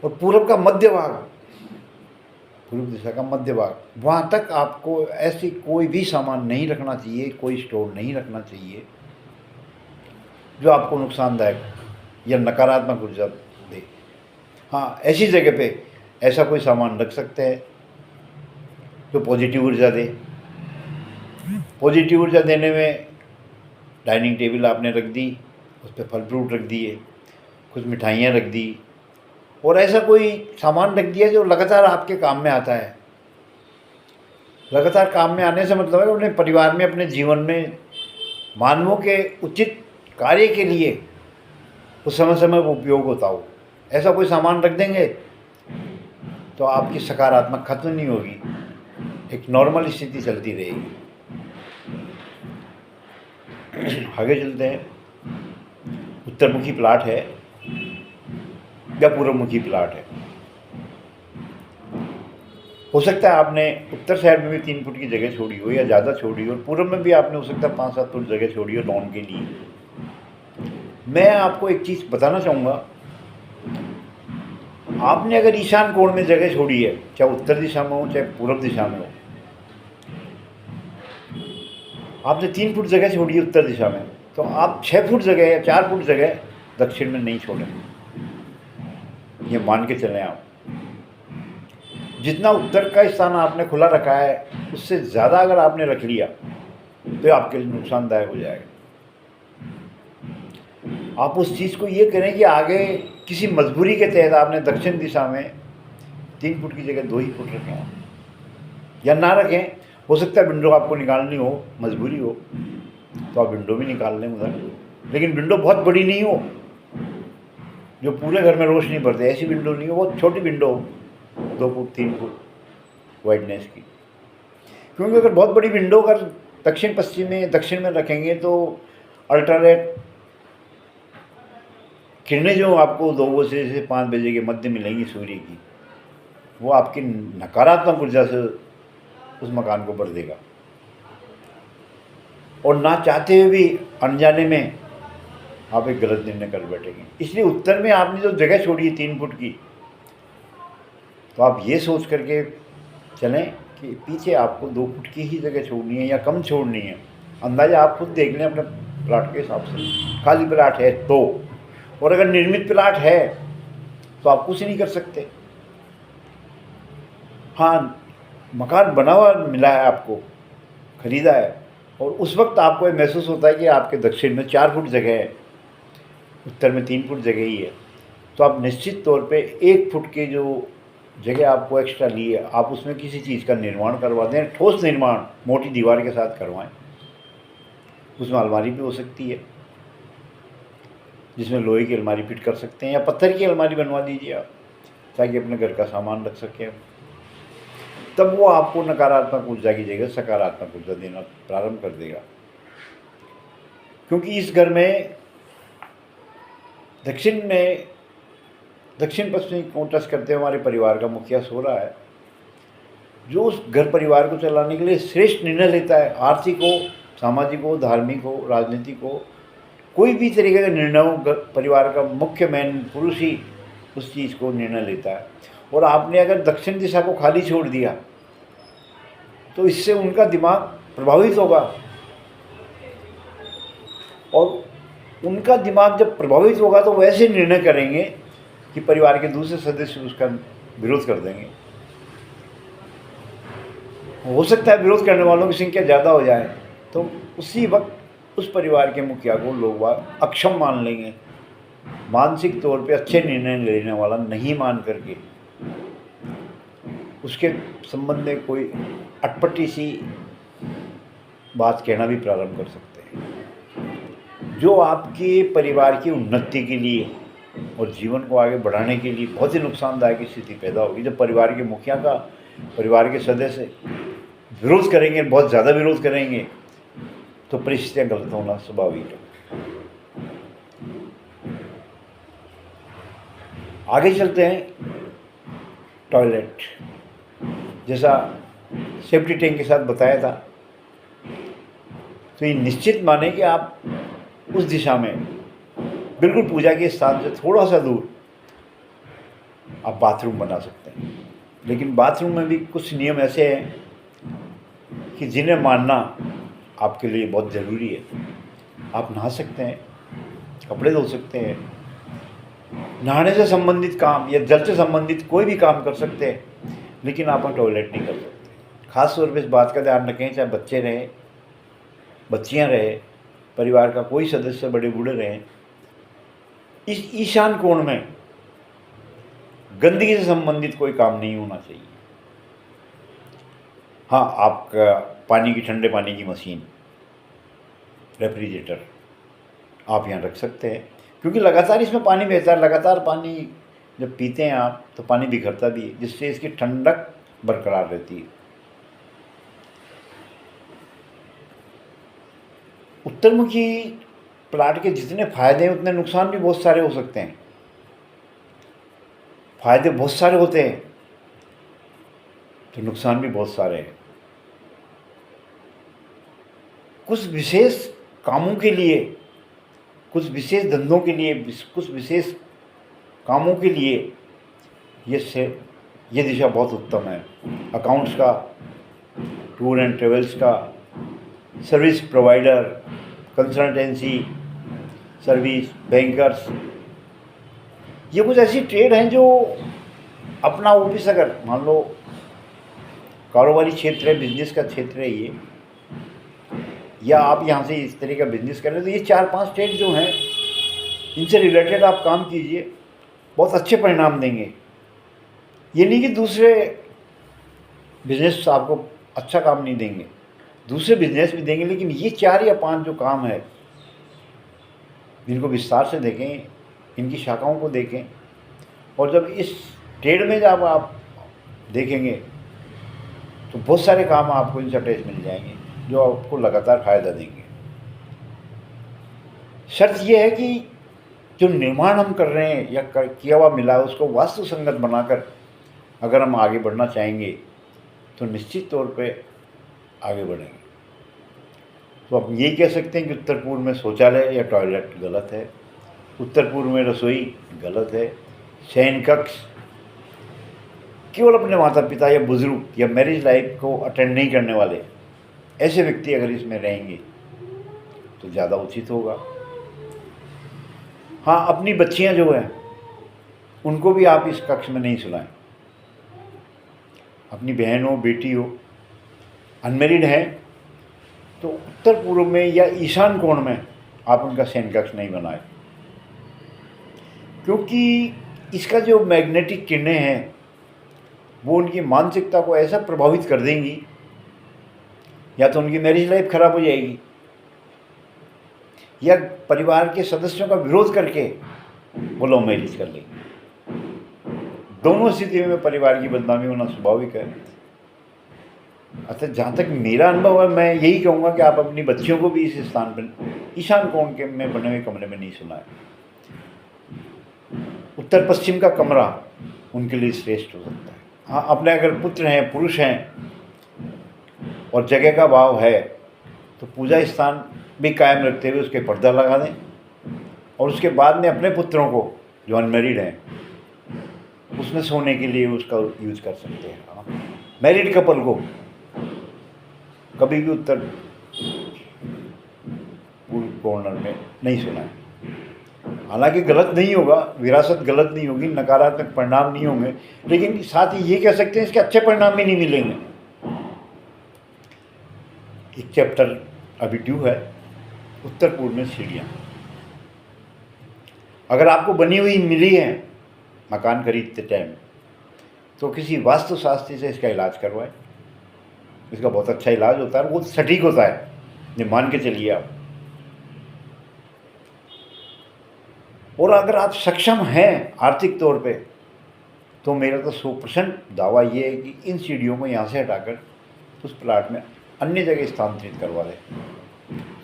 और पूरब का मध्य भाग, पूर्व दिशा का मध्य भाग, वहाँ तक आपको ऐसी कोई भी सामान नहीं रखना चाहिए, कोई स्टोर नहीं रखना चाहिए जो आपको नुकसानदायक या नकारात्मक ऊर्जा दे। हाँ, ऐसी जगह पे ऐसा कोई सामान रख सकते हैं जो पॉजिटिव ऊर्जा दे। पॉजिटिव ऊर्जा देने में डाइनिंग टेबल आपने रख दी, उस पर फल फ्रूट रख दिए, कुछ मिठाइयाँ रख दी, और ऐसा कोई सामान रख दिया जो लगातार आपके काम में आता है। लगातार काम में आने से मतलब है कि अपने परिवार में, अपने जीवन में मानवों के उचित कार्य के लिए उस समय समय पर उपयोग होता हो, ऐसा कोई सामान रख देंगे तो आपकी सकारात्मक खत्म नहीं होगी, एक नॉर्मल स्थिति चलती रहेगी। आगे चलते हैं। उत्तरमुखी प्लाट है या पूर्वमुखी प्लाट है, हो सकता है आपने उत्तर साइड में भी 3 फुट की जगह छोड़ी हो या ज़्यादा छोड़ी हो, और पूर्व में भी आपने हो सकता है 5-7 फुट जगह छोड़ी हो लॉन के लिए। मैं आपको एक चीज़ बताना चाहूँगा, आपने अगर ईशान कोण में जगह छोड़ी है, चाहे उत्तर दिशा में हो चाहे पूर्व दिशा में हो, आपने 3 फुट जगह छोड़ी है उत्तर दिशा में, तो आप 6 फुट जगह या 4 फुट जगह दक्षिण में नहीं छोड़ेंगे, ये मान के चलें आप। जितना उत्तर का स्थान आपने खुला रखा है उससे ज़्यादा अगर आपने रख लिया तो आपके लिए नुकसानदायक हो जाएगा। आप उस चीज़ को ये करें कि आगे किसी मजबूरी के तहत आपने दक्षिण दिशा में 3 फुट की जगह 2 ही फुट रखें या ना रखें। हो सकता है विंडो आपको निकालनी हो, मजबूरी हो, तो आप विंडो भी निकाल लें उधर, लेकिन विंडो बहुत बड़ी नहीं हो जो पूरे घर में रोशनी भरते, ऐसी विंडो नहीं हो, बहुत छोटी विंडो हो, 2 फुट 3 फुट वाइडनेस की। क्योंकि अगर बहुत बड़ी विंडो अगर दक्षिण पश्चिम में दक्षिण में रखेंगे तो अल्ट्रावायलेट किरणें जो आपको 2 बजे से 5 बजे के मध्य मिलेंगी सूर्य की, वो आपकी नकारात्मक ऊर्जा से उस मकान को भर देगा, और ना चाहते हुए भी अनजाने में आप एक गलत निर्णय कर बैठेंगे। इसलिए उत्तर में आपने जो जगह छोड़ी है 3 फुट की, तो आप ये सोच करके चलें कि पीछे आपको 2 फुट की ही जगह छोड़नी है या कम छोड़नी है। अंदाज़ा आप खुद देख लें अपने प्लाट के हिसाब से, खाली प्लाट है तो, और अगर निर्मित प्लाट है तो आप कुछ नहीं कर सकते। हाँ, मकान बना हुआ मिला है आपको, ख़रीदा है, और उस वक्त आपको ये महसूस होता है कि आपके दक्षिण में 4 फुट जगह है, उत्तर में 3 फुट जगह ही है, तो आप निश्चित तौर पे 1 फुट के जो जगह आपको एक्स्ट्रा ली है, आप उसमें किसी चीज़ का निर्माण करवा दें, ठोस निर्माण मोटी दीवार के साथ करवाएं। उसमें अलमारी भी हो सकती है जिसमें लोहे की अलमारी फिट कर सकते हैं, या पत्थर की अलमारी बनवा दीजिए आप, ताकि अपने घर का सामान रख सकें। तब वो आपको नकारात्मक ऊर्जा की जगह सकारात्मक ऊर्जा देना प्रारंभ कर देगा। क्योंकि इस घर में दक्षिण पश्चिम को टच करते हुए हमारे परिवार का मुखिया सो रहा है, जो उस घर परिवार को चलाने के लिए श्रेष्ठ निर्णय लेता है। आर्थिक हो, सामाजिक हो, धार्मिक हो, राजनीतिक हो, कोई भी तरीके का निर्णय परिवार का मुख्य मेन पुरुष ही उस चीज़ को निर्णय लेता है। और आपने अगर दक्षिण दिशा को खाली छोड़ दिया तो इससे उनका दिमाग प्रभावित होगा, और उनका दिमाग जब प्रभावित होगा तो वैसे निर्णय करेंगे कि परिवार के दूसरे सदस्य उसका विरोध कर देंगे। हो सकता है विरोध करने वालों की संख्या ज़्यादा हो जाए, तो उसी वक्त उस परिवार के मुखिया को लोग अक्षम मान लेंगे, मानसिक तौर पे अच्छे निर्णय लेने वाला नहीं मान करके उसके संबंध में कोई अटपटी सी बात कहना भी प्रारंभ कर सकते हैं, जो आपके परिवार की उन्नति के लिए और जीवन को आगे बढ़ाने के लिए बहुत ही नुकसानदायक स्थिति पैदा होगी। जब परिवार के मुखिया का परिवार के सदस्य विरोध करेंगे, बहुत ज़्यादा विरोध करेंगे, तो परिस्थितियाँ गलत होना स्वाभाविक है। आगे चलते हैं। टॉयलेट, जैसा सेफ्टी टैंक के साथ बताया था, तो ये निश्चित माने कि आप उस दिशा में बिल्कुल पूजा के स्थान से थोड़ा सा दूर आप बाथरूम बना सकते हैं। लेकिन बाथरूम में भी कुछ नियम ऐसे हैं कि जिन्हें मानना आपके लिए बहुत ज़रूरी है। आप नहा सकते हैं, कपड़े धो सकते हैं, नहाने से संबंधित काम या जल से संबंधित कोई भी काम कर सकते हैं, लेकिन आप टॉयलेट नहीं कर सकते। ख़ास तौर पे इस बात का ध्यान रखें, चाहे बच्चे रहें, बच्चियां रहे, परिवार का कोई सदस्य बड़े बूढ़े रहें, इस ईशान कोण में गंदगी से संबंधित कोई काम नहीं होना चाहिए। हाँ, आपका पानी की ठंडे पानी की मशीन, रेफ्रिजरेटर आप यहाँ रख सकते हैं, क्योंकि लगातार इसमें पानी बहता है। लगातार पानी जब पीते हैं आप तो पानी बिखरता भी है, जिससे इसकी ठंडक बरकरार रहती है। उत्तरमुखी प्लाट के जितने फायदे हैं उतने नुकसान भी बहुत सारे हो सकते हैं। फायदे बहुत सारे होते हैं तो नुकसान भी बहुत सारे हैं। कुछ विशेष कामों के लिए, कुछ विशेष धंधों के लिए, कुछ विशेष कामों के लिए ये दिशा बहुत उत्तम है। अकाउंट्स का, टूर एंड ट्रेवल्स का, service provider, consultancy service, bankers, ये कुछ ऐसी ट्रेड हैं जो अपना ऑफिस अगर मान लो कारोबारी क्षेत्र है, बिजनेस का क्षेत्र है ये, या आप यहाँ से इस तरह का बिजनेस कर रहे हैं, तो ये 4-5 ट्रेड जो हैं इनसे रिलेटेड आप काम कीजिए, बहुत अच्छे परिणाम देंगे। ये नहीं कि दूसरे बिजनेस आपको अच्छा काम नहीं देंगे, दूसरे बिजनेस भी देंगे, लेकिन ये 4 या 5 जो काम है इनको विस्तार से देखें, इनकी शाखाओं को देखें, और जब इस ट्रेड में जब आप देखेंगे तो बहुत सारे काम आपको इनसे अटैच मिल जाएंगे जो आपको लगातार फ़ायदा देंगे। शर्त यह है कि जो निर्माण हम कर रहे हैं या किया हुआ मिला है उसको वास्तु संगत बनाकर अगर हम आगे बढ़ना चाहेंगे तो निश्चित तौर पे आगे बढ़ेंगे। तो आप ये कह सकते हैं कि उत्तर पूर्व में शौचालय या टॉयलेट गलत है, उत्तर पूर्व में रसोई गलत है, शयन कक्ष केवल अपने माता पिता या बुजुर्ग या मैरिज लाइफ को अटेंड नहीं करने वाले ऐसे व्यक्ति अगर इसमें रहेंगे तो ज़्यादा उचित होगा। हाँ, अपनी बच्चियां जो हैं उनको भी आप इस कक्ष में नहीं सुलाएं। अपनी बहन हो, बेटी हो, अनमेरिड है तो उत्तर पूर्व में या ईशान कोण में आप उनका शयन कक्ष नहीं बनाएं, क्योंकि इसका जो मैग्नेटिक किरणें हैं वो उनकी मानसिकता को ऐसा प्रभावित कर देंगी, या तो उनकी मैरिज लाइफ खराब हो जाएगी या परिवार के सदस्यों का विरोध करके वो लव मैरिज कर लेंगे। दोनों स्थिति में परिवार की बदनामी होना स्वाभाविक है। अतः जहाँ तक मेरा अनुभव है मैं यही कहूँगा कि आप अपनी बच्चियों को भी इस स्थान पर ईशान कोण के में बने हुए कमरे में नहीं सुलाएं। उत्तर पश्चिम का कमरा उनके लिए श्रेष्ठ हो सकता है। हाँ, अपने अगर पुत्र हैं, पुरुष हैं और जगह का भाव है तो पूजा स्थान भी कायम रखते हुए उसके पर्दा लगा दें और उसके बाद में अपने पुत्रों को जो अनमेरिड हैं उसमें सोने के लिए उसका यूज कर सकते हैं आप। मैरिड कपल को कभी भी उत्तर पूर्व कॉर्नर में नहीं सोना है। हालांकि गलत नहीं होगा, विरासत गलत नहीं होगी, नकारात्मक परिणाम नहीं होंगे, लेकिन साथ ही ये कह सकते हैं इसके अच्छे परिणाम भी नहीं मिलेंगे। एक चैप्टर अभी ड्यू है, उत्तर पूर्व में सीढ़ियाँ। अगर आपको बनी हुई मिली है मकान खरीदते टाइम, तो किसी वास्तुशास्त्री से इसका इलाज करवाएं। इसका बहुत अच्छा इलाज होता है, वो सटीक होता है, ये मान के चलिए आप। और अगर आप सक्षम हैं आर्थिक तौर पे, तो मेरा तो 100% दावा ये है कि इन सीढ़ियों को यहाँ से हटाकर उस प्लाट में अन्य जगह स्थानांतरित करवा दें,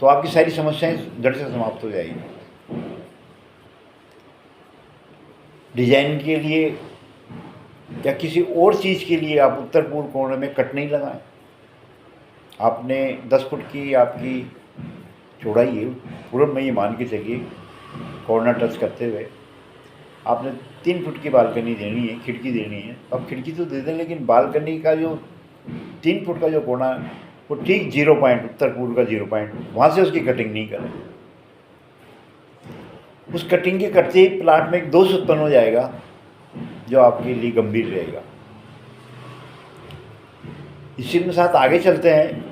तो आपकी सारी समस्याएं जड़ से समाप्त हो जाएगी। डिजाइन के लिए या किसी और चीज़ के लिए आप उत्तर पूर्व कोने में कट नहीं लगाएं। आपने 10 फुट की आपकी चौड़ाई है, पूर्व में ये मान के चलिए कॉर्नर टच करते हुए आपने 3 फुट की बालकनी देनी है, खिड़की देनी है। अब खिड़की तो दे दें, लेकिन बालकनी का जो 3 फुट का जो कोना है वो ठीक 0 पॉइंट, उत्तर पूर्व का 0 पॉइंट, वहाँ से उसकी कटिंग नहीं करें। उस कटिंग के करते ही प्लाट में एक दोष उत्पन्न हो जाएगा जो आपके लिए गंभीर रहेगा। इसी के साथ आगे चलते हैं।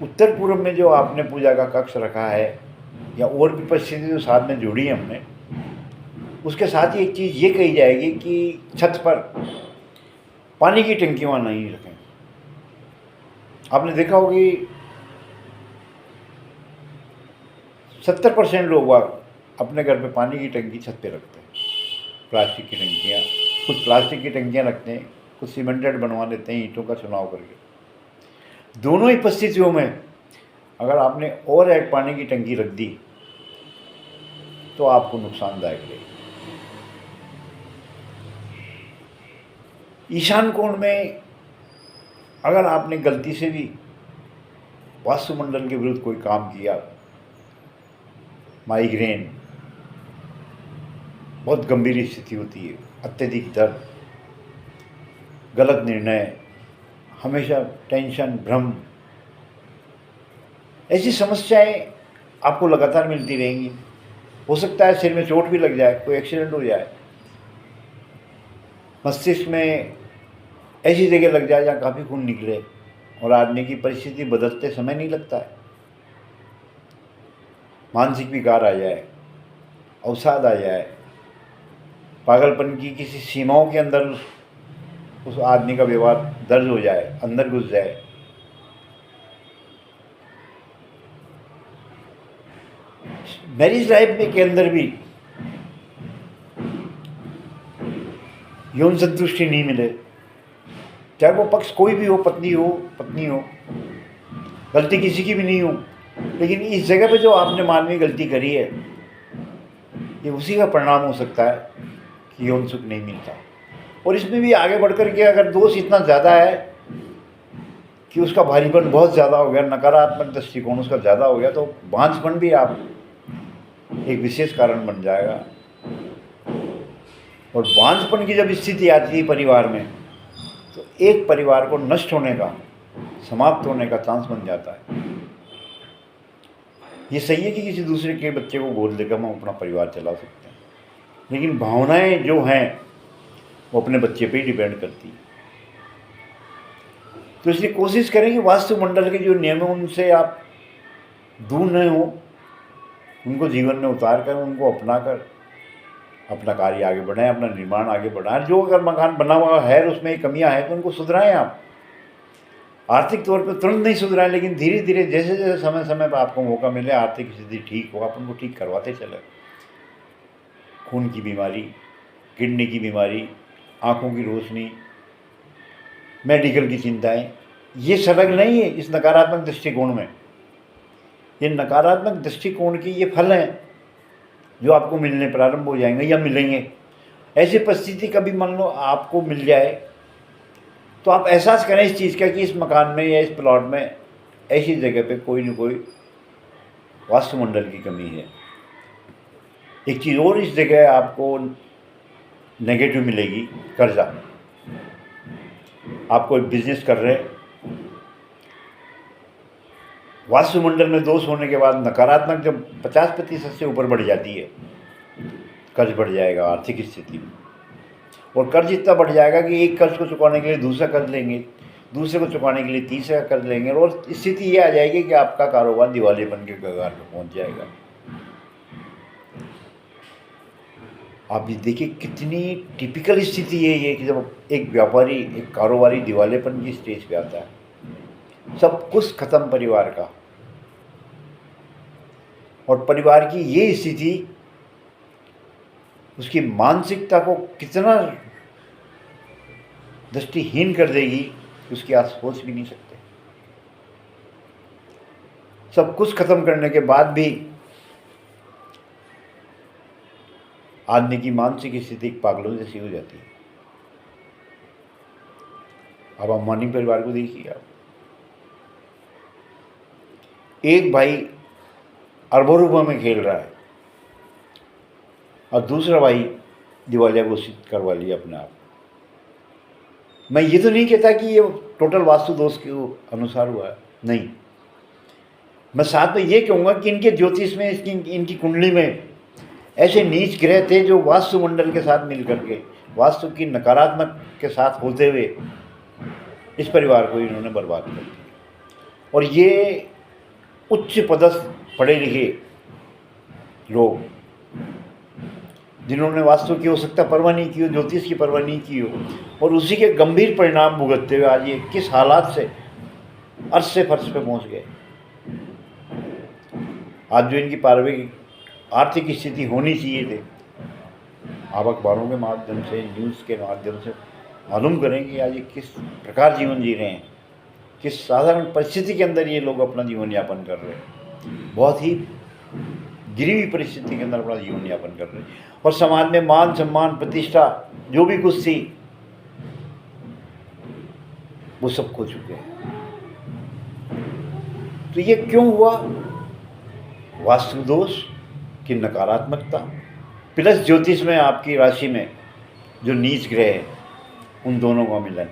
उत्तर पूर्व में जो आपने पूजा का कक्ष रखा है या और भी परिस्थिति जो साथ में जोड़ी है हमने, उसके साथ ही एक चीज़ ये कही जाएगी कि छत पर पानी की टंकी वहाँ नहीं रखें। आपने देखा होगी 70% लोग अपने घर पे पानी की टंकी छत पे रखते हैं। प्लास्टिक की टंकियाँ, कुछ प्लास्टिक की टंकियाँ रखते हैं, कुछ सीमेंटेड बनवा लेते हैं ईंटों का चुनाव करके। दोनों ही परिस्थितियों में अगर आपने और एक पानी की टंकी रख दी तो आपको नुकसानदायक रहेगी। ईशान कोण में अगर आपने गलती से भी वास्तुमंडल के विरुद्ध कोई काम किया, माइग्रेन बहुत गंभीर स्थिति होती है, अत्यधिक दर्द, गलत निर्णय, हमेशा टेंशन, भ्रम, ऐसी समस्याएं आपको लगातार मिलती रहेंगी। हो सकता है सिर में चोट भी लग जाए, कोई एक्सीडेंट हो जाए, मस्तिष्क में ऐसी जगह लग जाए जहाँ काफ़ी खून निकले और आदमी की परिस्थिति बदलते समय नहीं लगता है। मानसिक विकार आ जाए, अवसाद आ जाए, पागलपन की किसी सीमाओं के अंदर उस आदमी का व्यवहार दर्ज हो जाए, अंदर घुस जाए। मैरिज लाइफ में के अंदर भी यौन संतुष्टि नहीं मिले, चाहे वो पक्ष कोई भी हो, पत्नी हो, गलती किसी की भी नहीं हो, लेकिन इस जगह पे जो आपने मानवीय गलती करी है, ये उसी का परिणाम हो सकता है कि यौन सुख नहीं मिलता। और इसमें भी आगे बढ़कर के अगर दोष इतना ज़्यादा है कि उसका भारीपन बहुत ज़्यादा हो गया, नकारात्मक दृष्टिकोण उसका ज़्यादा हो गया, तो बांझपन भी आप एक विशेष कारण बन जाएगा। और बांझपन की जब स्थिति आती है परिवार में, तो एक परिवार को नष्ट होने का, समाप्त होने का चांस बन जाता है। ये सही है कि किसी दूसरे के बच्चे को गोद लेकर हम अपना परिवार चला सकते हैं, लेकिन भावनाएं जो हैं वो अपने बच्चे पे ही डिपेंड करती है। तो इसलिए कोशिश करें कि वास्तुमंडल के जो नियम हैं उनसे आप दूर न हो, उनको जीवन में उतार कर, उनको अपना कर अपना कार्य आगे बढ़ाएं, अपना निर्माण आगे बढ़ाएं। जो अगर मकान बना हुआ है और उसमें कमियां हैं तो उनको सुधराएं। आप आर्थिक तौर पर तुरंत नहीं सुधराएं, लेकिन धीरे धीरे जैसे जैसे समय समय पर आपको मौका मिले, आर्थिक स्थिति ठीक हो, आप उनको ठीक करवाते चले। खून की बीमारी, किडनी की बीमारी, आँखों की रोशनी, मेडिकल की चिंताएं, ये सलग नहीं है इस नकारात्मक दृष्टिकोण में। ये नकारात्मक दृष्टिकोण की ये फल हैं जो आपको मिलने प्रारंभ हो जाएंगे या मिलेंगे। ऐसी परिस्थिति कभी मान लो आपको मिल जाए तो आप एहसास करें इस चीज़ का कि इस मकान में या इस प्लॉट में ऐसी जगह पे कोई न कोई वास्तुमंडल की कमी है। एक चीज़ और इस जगह आपको नेगेटिव मिलेगी, कर्जा। आप कोई बिजनेस कर रहे हैं, वास्तुमंडल में दोष होने के बाद नकारात्मक जब 50% से ऊपर बढ़ जाती है, कर्ज बढ़ जाएगा आर्थिक स्थिति में। और कर्ज इतना बढ़ जाएगा कि एक कर्ज को चुकाने के लिए दूसरा कर्ज लेंगे, दूसरे को चुकाने के लिए तीसरा कर्ज लेंगे, और स्थिति ये आ जाएगी कि आपका कारोबार दिवालियेपन के कगार पर पहुंच जाएगा। आप ये देखिए कितनी टिपिकल स्थिति है ये कि जब एक व्यापारी, एक कारोबारी दिवालियेपन की स्टेज पे आता है, सब कुछ खत्म परिवार का। और परिवार की ये स्थिति उसकी मानसिकता को कितना दृष्टिहीन कर देगी उसकी आप सोच भी नहीं सकते। सब कुछ खत्म करने के बाद भी आदमी की मानसिक स्थिति पागलों जैसी हो जाती है। अब अंबानी परिवार को देखिए आप, एक भाई अरबों रुपयों में खेल रहा है और दूसरा भाई दिवालिया घोषित करवा लिया अपने आप। मैं ये तो नहीं कहता कि ये टोटल वास्तु दोष के अनुसार हुआ है, नहीं। मैं साथ में ये कहूँगा कि इनके ज्योतिष में, इनकी कुंडली में ऐसे नीच ग्रह थे जो वास्तुमंडल के साथ मिल करके, वास्तु की नकारात्मक के साथ होते हुए इस परिवार को इन्होंने बर्बाद कर दिया। और ये उच्च पदस्थ पढ़े लिखे लोग जिन्होंने वास्तु की हो सकता परवाह नहीं की हो, ज्योतिष की परवाह नहीं की हो, और उसी के गंभीर परिणाम भुगतते हुए आज ये किस हालात से अर्श से फर्श पे पहुंच गए। आज जो इनकी पारिवारिक आर्थिक स्थिति होनी चाहिए थे, आप अखबारों के माध्यम से, न्यूज़ के माध्यम से मालूम करें कि आज ये किस प्रकार जीवन जी रहे हैं, किस साधारण परिस्थिति के अंदर ये लोग अपना जीवन यापन कर रहे हैं। बहुत ही गिरी हुई परिस्थिति के अंदर अपना जीवन यापन कर रहे हैं, और समाज में मान सम्मान प्रतिष्ठा जो भी कुछ थी वो सब खो चुके हैं। तो ये क्यों हुआ? वास्तु दोष की नकारात्मकता प्लस ज्योतिष में आपकी राशि में जो नीच ग्रह है, उन दोनों का मिलन,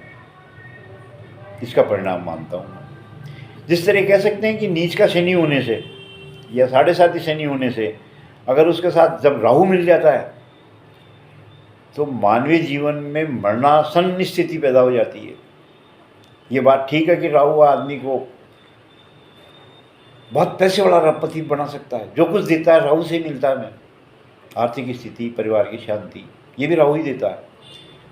इसका परिणाम मानता हूँ मैं। जिस तरह कह सकते हैं कि नीच का शनि होने से या 7.5 शनि होने से अगर उसके साथ जब राहु मिल जाता है तो मानवीय जीवन में मरणासन स्थिति पैदा हो जाती है। ये बात ठीक है कि राहु आदमी को बहुत पैसे वाला रबपति बना सकता है, जो कुछ देता है राहु से ही मिलता है। मैं आर्थिक स्थिति, परिवार की शांति, ये भी राहु ही देता है।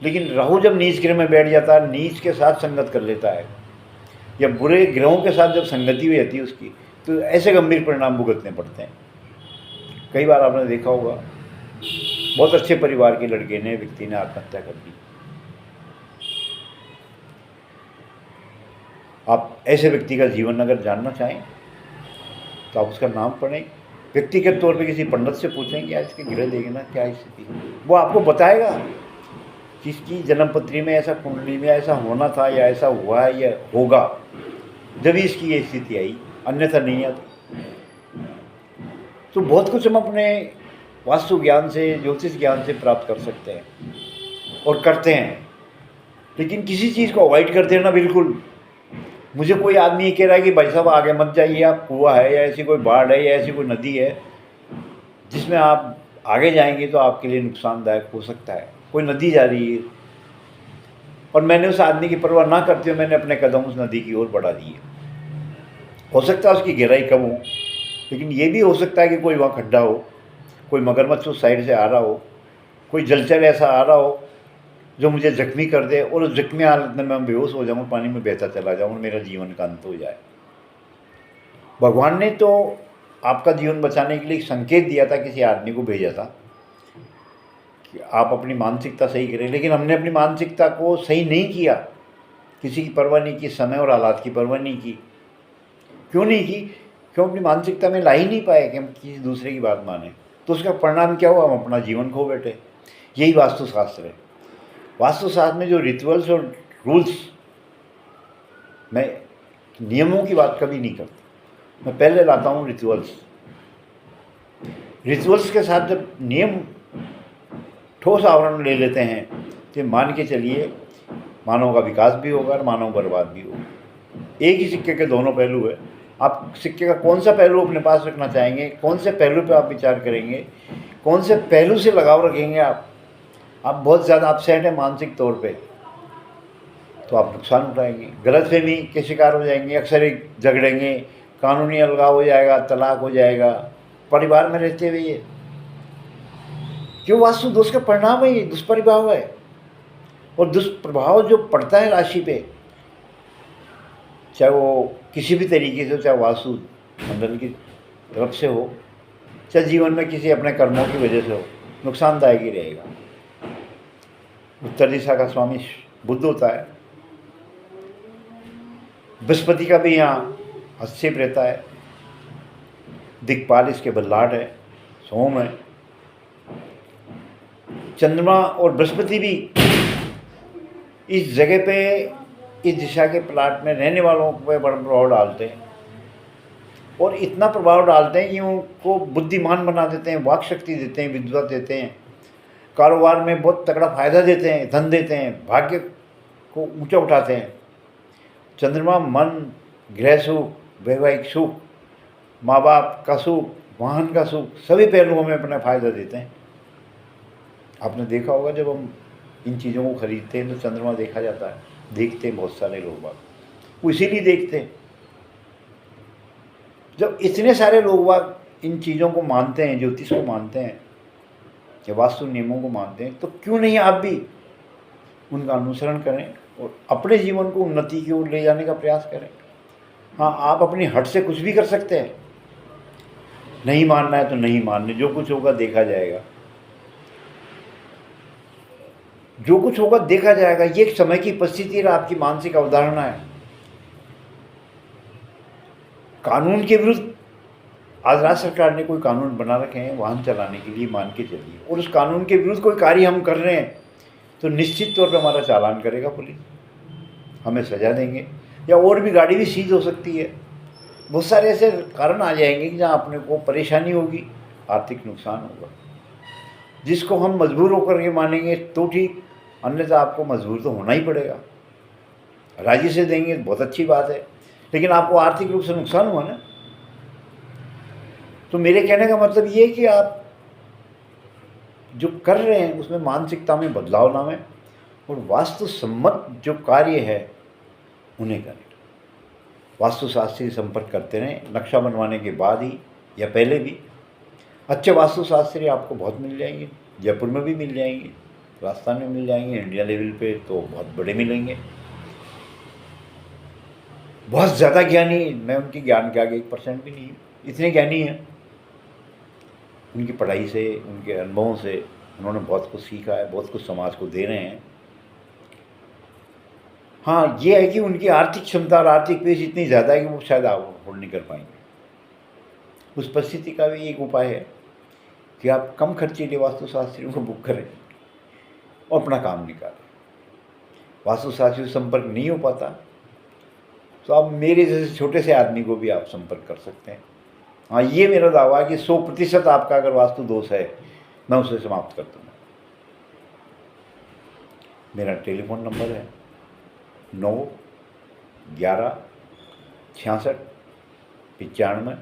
लेकिन राहु जब नीच ग्रह में बैठ जाता है, नीच के साथ संगत कर लेता है या बुरे ग्रहों के साथ जब संगति हो जाती है उसकी, तो ऐसे गंभीर परिणाम भुगतने पड़ते हैं। कई बार आपने देखा होगा, बहुत अच्छे परिवार के लड़के ने, व्यक्ति ने आत्महत्या कर दी। आप ऐसे व्यक्ति का जीवन अगर जानना चाहें तो आप उसका नाम पढ़ें, व्यक्तिगत तौर पे किसी पंडित से पूछें कि आज के ग्रह देखना क्या स्थिति, वो आपको बताएगा कि इसकी जन्मपत्री में ऐसा, कुंडली में ऐसा होना था या ऐसा हुआ है या होगा, जब ही इसकी ये स्थिति आई, अन्यथा नहीं आती। तो बहुत कुछ हम अपने वास्तु ज्ञान से, ज्योतिष ज्ञान से प्राप्त कर सकते हैं और करते हैं, लेकिन किसी चीज़ को अवॉइड करते हैं ना बिल्कुल। मुझे कोई आदमी ये कह रहा है कि भाई साहब आगे मत जाइए, आप कुआं है या ऐसी कोई बाढ़ है या ऐसी कोई नदी है जिसमें आप आगे जाएंगे तो आपके लिए नुकसानदायक हो सकता है, कोई नदी जा रही है, और मैंने उस आदमी की परवाह ना करते हुए मैंने अपने कदम उस नदी की ओर बढ़ा दिए। हो सकता है उसकी गहराई कम हो, लेकिन ये भी हो सकता है कि कोई वहाँ खड्डा हो, कोई मगरमच्छ उस साइड से आ रहा हो, कोई जलचर ऐसा आ रहा हो जो मुझे जख्मी कर दे, और उस जख्मी हालत में मैं बेहोश हो जाऊँ, पानी में बहता चला जाऊँ और मेरा जीवन का अंत हो जाए। भगवान ने तो आपका जीवन बचाने के लिए एक संकेत दिया था, किसी आदमी को भेजा था कि आप अपनी मानसिकता सही करें, लेकिन हमने अपनी मानसिकता को सही नहीं किया, किसी की परवाह नहीं की, समय और हालात की परवाह नहीं की। क्यों नहीं की? क्यों अपनी मानसिकता में ला ही नहीं पाए कि हम किसी दूसरे की बात माने। तो उसका परिणाम क्या हुआ? हम अपना जीवन खो बैठे। यही वास्तुशास्त्र है। वास्तुशास्त्र में जो रिचुअल्स और रूल्स, मैं नियमों की बात कभी नहीं करता, मैं पहले लाता हूँ रिचुअल्स। रिचुअल्स के साथ जब नियम ठोस आवरण ले लेते हैं तो मान के चलिए मानव का विकास भी होगा और मानव बर्बाद भी होगा। एक ही सिक्के के दोनों पहलू है। आप सिक्के का कौन सा पहलू अपने पास रखना चाहेंगे, कौन से पहलू पे आप विचार करेंगे, कौन से पहलू से लगाव रखेंगे। आप बहुत ज़्यादा अपसेट हैं मानसिक तौर पे तो आप नुकसान उठाएंगे, गलतफहमी के शिकार हो जाएंगे, अक्सर ही झगड़ेंगे, कानूनी अलगाव हो जाएगा, तलाक हो जाएगा परिवार में रहते हुए। ये क्यों? वास्तु दोष का परिणाम है, ये दुष्प्रभाव है। और दुष्प्रभाव जो पड़ता है राशि पे, चाहे वो किसी भी तरीके से, चाहे वास्तु मंडल की तरफ से हो, चाहे जीवन में किसी अपने कर्मों की वजह से हो, नुकसानदायक ही रहेगा। उत्तर दिशा का स्वामी बुध होता है, बृहस्पति का भी यहाँ हस्तक्षेप रहता है, दिक्पाल इसके बल्लाट है, सोम है, चंद्रमा और बृहस्पति भी इस जगह पे, इस दिशा के प्लाट में रहने वालों पे बड़ा प्रभाव डालते हैं और इतना प्रभाव डालते हैं कि उनको बुद्धिमान बना देते हैं, वाक शक्ति देते हैं, विद्वत देते हैं, कारोबार में बहुत तगड़ा फायदा देते हैं, धन देते हैं, भाग्य को ऊंचा उठाते हैं। चंद्रमा मन, गृह सुख, वैवाहिक सुख, माँ बाप का सुख, वाहन का सुख, सभी पहलुओं में अपना फायदा देते हैं। आपने देखा होगा जब हम इन चीज़ों को खरीदते हैं तो चंद्रमा देखा जाता है, देखते हैं बहुत सारे लोग बाग, वो इसीलिए देखते हैं। जब इतने सारे लोग बाग इन चीज़ों को मानते हैं, ज्योतिष को मानते हैं, या वास्तु नियमों को मानते हैं, तो क्यों नहीं आप भी उनका अनुसरण करें और अपने जीवन को उन्नति की ओर ले जाने का प्रयास करें। हाँ, आप अपनी हट से कुछ भी कर सकते हैं, नहीं मानना है तो नहीं मानने, जो कुछ होगा देखा जाएगा, जो कुछ होगा देखा जाएगा। ये एक समय की परिस्थिति और आपकी मानसिक अवधारणा है। कानून के विरुद्ध आज राज्य सरकार ने कोई कानून बना रखे हैं वाहन चलाने के लिए, मान के चलिए, और उस कानून के विरुद्ध कोई कार्य हम कर रहे हैं तो निश्चित तौर पर हमारा चालान करेगा पुलिस, हमें सजा देंगे, या और भी गाड़ी भी सीज हो सकती है। बहुत सारे ऐसे कारण आ जाएंगे कि जहाँ अपने को परेशानी होगी, आर्थिक नुकसान होगा, जिसको हम मजबूर होकर के मानेंगे तो ठीक, अन्यथा आपको मजबूर तो होना ही पड़ेगा। राजी से देंगे बहुत अच्छी बात है, लेकिन आपको आर्थिक रूप से नुकसान हुआ ना। तो मेरे कहने का मतलब ये है कि आप जो कर रहे हैं उसमें मानसिकता में बदलाव लाएं और वास्तु सम्मत जो कार्य है उन्हें करें। वास्तुशास्त्री से संपर्क करते रहें, नक्शा बनवाने के बाद ही या पहले भी। अच्छे वास्तुशास्त्री आपको बहुत मिल जाएंगे, जयपुर में भी मिल जाएंगे, राजस्थान में मिल जाएंगे, इंडिया लेवल पे तो बहुत बड़े मिलेंगे। बहुत ज़्यादा ज्ञानी, मैं उनके ज्ञान के आगे 1% भी नहीं, इतने ज्ञानी हैं। उनकी पढ़ाई से, उनके अनुभवों से उन्होंने बहुत कुछ सीखा है, बहुत कुछ समाज को दे रहे हैं। हाँ, ये है कि उनकी आर्थिक क्षमता और आर्थिक पेश इतनी ज़्यादा है कि वो शायद आप अफोर्ड नहीं कर पाएंगे। उस परिस्थिति का भी एक उपाय है कि आप कम खर्चीले वास्तुशास्त्रियों को बुक करें और अपना काम निकालें। वास्तुशास्त्री से संपर्क नहीं हो पाता तो आप मेरे जैसे छोटे से आदमी को भी आप संपर्क कर सकते हैं। हाँ, ये मेरा दावा है कि 100% आपका अगर वास्तु दोष है मैं उसे समाप्त कर दूँगा। मेरा टेलीफोन नंबर है 9 11 66 95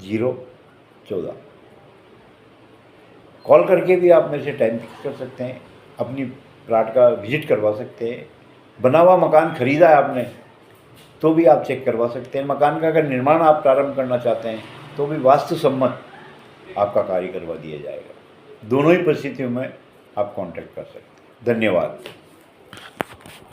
014। कॉल करके भी आप मेरे से टाइम फिक्स कर सकते हैं, अपनी प्लाट का विजिट करवा सकते हैं। बना हुआ मकान खरीदा है आपने तो भी आप चेक करवा सकते हैं। मकान का अगर निर्माण आप प्रारंभ करना चाहते हैं तो भी वास्तु सम्मत आपका कार्य करवा दिया जाएगा। दोनों ही परिस्थितियों में आप कांटेक्ट कर सकते हैं। धन्यवाद।